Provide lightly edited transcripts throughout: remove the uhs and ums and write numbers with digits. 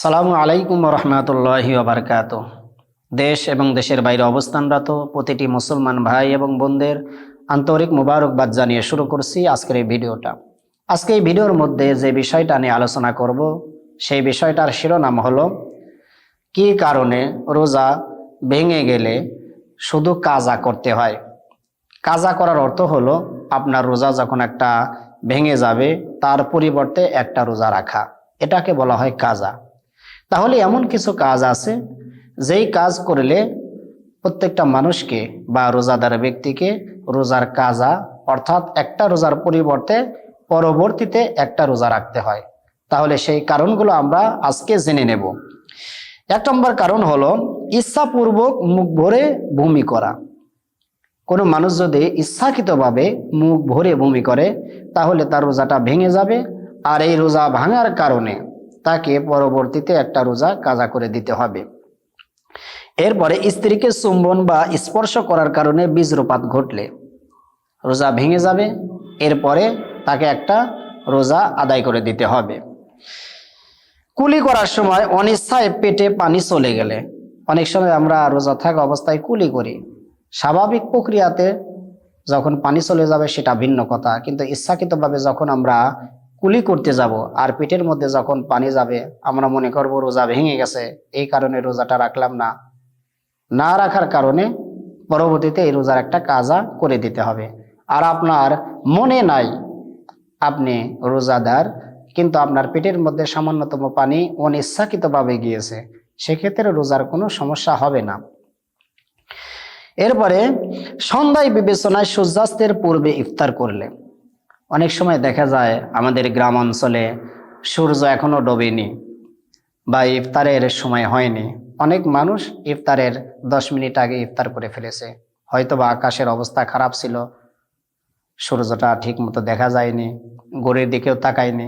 আসসালামু আলাইকুম রহমতুল্লাহি ওয়া দেশ এবং দেশের বাইরে অবস্থানরত প্রতিটি মুসলমান ভাই এবং বোনদের আন্তরিক মোবারকবাদ জানিয়ে শুরু করছি আজকের এই ভিডিওটা। আজকে এই ভিডিওর মধ্যে যে বিষয়টা নিয়ে আলোচনা করব সেই বিষয়টার শিরোনাম হলো কি কারণে রোজা ভেঙে গেলে শুধু কাজা করতে হয়। কাজা করার অর্থ হলো আপনার রোজা যখন একটা ভেঙে যাবে তার পরিবর্তে একটা রোজা রাখা, এটাকে বলা হয় কাজা। তাহলে এমন কিছু কাজ আছে যেই কাজ করলে প্রত্যেকটা মানুষকে বা রোজাদার ব্যক্তিকে রোজার কাজা অর্থাৎ একটা রোজার পরিবর্তে পরবর্তীতে একটা রোজা রাখতে হয়। তাহলে সেই কারণগুলো আমরা আজকে জেনে নেব। এক নম্বর কারণ হলো ইচ্ছাপূর্বক মুখ ভরে বমি করা। কোনো মানুষ যদি ইচ্ছাকৃতভাবে মুখ ভরে বমি করে তাহলে তার রোজাটা ভেঙে যাবে, আর এই রোজা ভাঙার কারণে তাকে পরবর্তীতে একটা রোজা কাজা করে দিতে হবে। এরপরে স্ত্রীকে চুম্বন বা স্পর্শ করার কারণে বীজ্রপাত ঘটলে রোজা ভেঙে যাবে, এরপরে তাকে একটা রোজা আদায় করে দিতে হবে। কুলি করার সময় অনিচ্ছায় পেটে পানি চলে গেলে, অনেক সময় আমরা রোজা থাকা অবস্থায় কুলি করি, স্বাভাবিক প্রক্রিয়াতে যখন পানি চলে যাবে সেটা ভিন্ন কথা, কিন্তু ইচ্ছাকৃতভাবে যখন আমরা কুলি করতে যাব আর পেটের মধ্যে যখন পানি যাবে আমরা মনে করব রোজা ভেঙে গেছে, এই কারণে রোজাটা রাখলাম না। না রাখার কারণে পরবর্তীতে এই রোজার একটা কাজা করে দিতে হবে। আর আপনার মনে নাই আপনি রোজাদার, কিন্তু আপনার পেটের মধ্যে সামান্যতম পানি অনিচ্ছাকৃতভাবে গিয়েছে, সেক্ষেত্রে রোজার কোনো সমস্যা হবে না। এরপরে সন্ধ্যায় বিবেচনায় সূর্যাস্তের পূর্বে ইফতার করলে, অনেক সময় দেখা যায় আমাদের গ্রাম অঞ্চলে সূর্য এখনো ডোবেনি বা ইফতারের সময় হয়নি, অনেক মানুষ ইফতারের 10 মিনিট আগে ইফতার করে ফেলেছে। হয়তোবা আকাশের অবস্থা খারাপ ছিল, সূর্যটা ঠিক মতো দেখা যায়নি, ঘড়ির দিকেও তাকায়নি,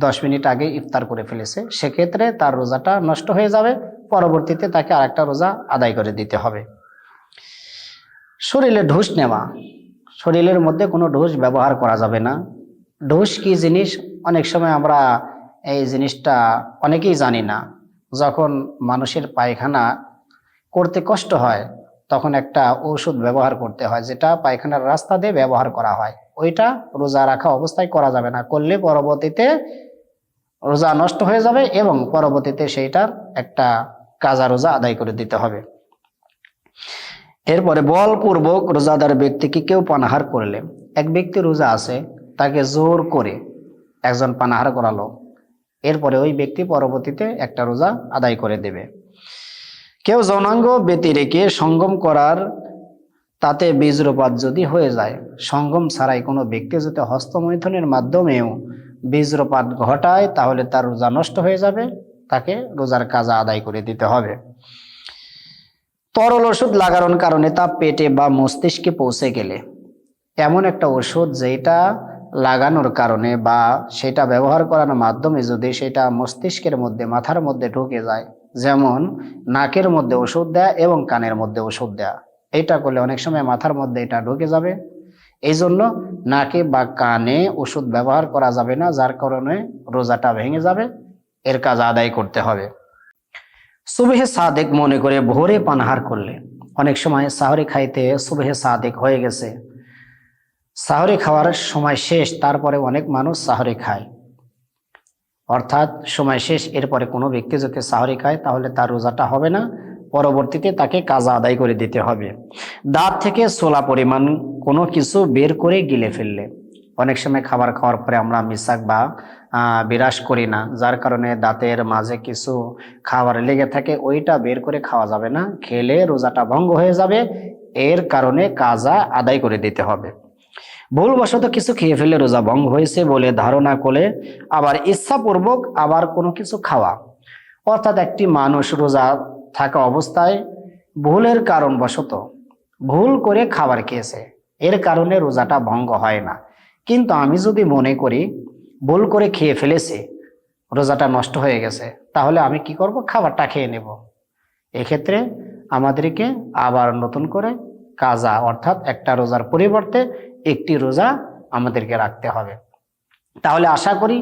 10 মিনিট আগে ইফতার করে ফেলেছে, সেক্ষেত্রে তার রোজাটা নষ্ট হয়ে যাবে, পরবর্তীতে তাকে আরেকটা রোজা আদায় করে দিতে হবে। শরীরে ঢুস নেওয়া, শরীরের মধ্যে কোনো ঢুস ব্যবহার করা যাবে না। ঢুস কি জিনিস অনেক সময় আমরা এই জিনিসটা অনেকেই জানি না। যখন মানুষের পায়খানা করতে কষ্ট হয় তখন একটা ঔষধ ব্যবহার করতে হয়, যেটা পায়খানার রাস্তা দিয়ে ব্যবহার করা হয়, ওইটা রোজা রাখা অবস্থায় করা যাবে না, করলে পরবর্তীতে রোজা নষ্ট হয়ে যাবে এবং পরবর্তীতে সেইটার একটা কাজা রোজা আদায় করে দিতে হবে। এরপরে বলপূর্বক রোজাদার ব্যক্তিকে কেউ পানাহার করলে, এক ব্যক্তি রোজা আছে তাকে জোর করে একজন পানাহার করালো, এরপরে ওই ব্যক্তি পরবর্তীতে একটা রোজা আদায় করে দেবে। কেউ যৌনাঙ্গ ব্যতি রেখে সঙ্গম করার তাতে বীজ্রপাত যদি হয়ে যায়, সঙ্গম ছাড়াই কোনো ব্যক্তি যদি হস্তমৈথুনের মাধ্যমেও বীজ্রপাত ঘটায় তাহলে তার রোজা নষ্ট হয়ে যাবে, তাকে রোজার কাজা আদায় করে দিতে হবে। তরল ওষুধ লাগানোর কারণে তা পেটে বা মস্তিষ্কে পৌঁছে গেলে, এমন একটা ওষুধ যেটা লাগানোর কারণে বা সেটা ব্যবহার করার মাধ্যমে যদি সেটা মস্তিষ্কের মধ্যে মাথার মধ্যে ঢুকে যায়, যেমন নাকের মধ্যে ওষুধ দেয়া এবং কানের মধ্যে ওষুধ দেয়া, এটা করলে অনেক সময় মাথার মধ্যে এটা ঢুকে যাবে, এই জন্য নাকে বা কানে ওষুধ ব্যবহার করা যাবে না, যার কারণে রোজাটা ভেঙে যাবে, এর কাজ আদায় করতে হবে। সুবহে সাদেক মনে করে ভোরে পানাহার করলে, অনেক সময় সাহরি খাইতে সুবহে সাদেক হয়ে গেছে, সাহরি খাওয়ার সময় শেষ, তারপরে অনেক মানুষ সাহরি খায়, অর্থাৎ সময় শেষ, এরপরে কোনো ব্যক্তি যদি সাহরি খায় তাহলে তার রোজাটা হবে না, পরবর্তীতে তাকে কাজা আদায় করে দিতে হবে। দাঁত থেকে ছোলা পরিমাণ কোনো কিছু বের করে গিলে ফেললে, অনেক সময় খাবার খাওয়ার পরে আমরা মিসাক বা বিরাস করি না, যার কারণে দাঁতের মাঝে কিছু খাবার লেগে থাকে, ওইটা বের করে খাওয়া যাবে না, খেলে রোজাটা ভঙ্গ হয়ে যাবে, এর কারণে কাজা আদায় করে দিতে হবে। ভুলবশত কিছু খেয়ে ফেলে রোজা ভঙ্গ হয়েছে বলে ধারণা করে আবার ইচ্ছাপূর্বক আবার কোনো কিছু খাওয়া, অর্থাৎ একটি মানুষ রোজা থাকা অবস্থায় ভুলের কারণবশত ভুল করে খাবার খেয়েছে, এর কারণে রোজাটা ভঙ্গ হয় না, কিন্তু আমি যদি মনে করি ভুল করে খেয়ে ফেলেছে রোজাটা নষ্ট হয়ে গেছে, তাহলে আমি কি করব, খাবারটা খেয়ে নেব, এক্ষেত্রে আমাদেরকে আবার নতুন করে কাজা অর্থাৎ একটা রোজার পরিবর্তে একটি রোজা আমাদেরকে রাখতে হবে। তাহলে আশা করি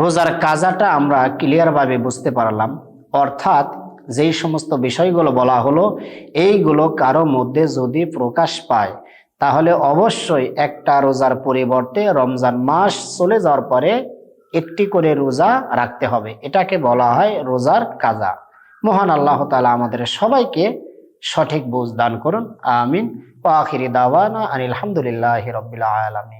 রোজার কাজাটা আমরা ক্লিয়ারভাবে বুঝতে পারলাম। অর্থাৎ যেই সমস্ত বিষয়গুলো বলা হলো এইগুলো কারো মধ্যে যদি প্রকাশ পায় তাহলে অবশ্যই একটা রোজার পরিবর্তে রমজান মাস চলে যাওয়ার পরে একটি করে রোজা রাখতে হবে। এটাকে বলা হয় রোজার কাজা। মহান আল্লাহ তাআলা আমাদের সবাইকে সঠিক বুঝ দান করুন, আমিন। ওয়া আখিরি দাওয়ানা আনিল হামদুলিল্লাহি রাব্বিল আলামিন।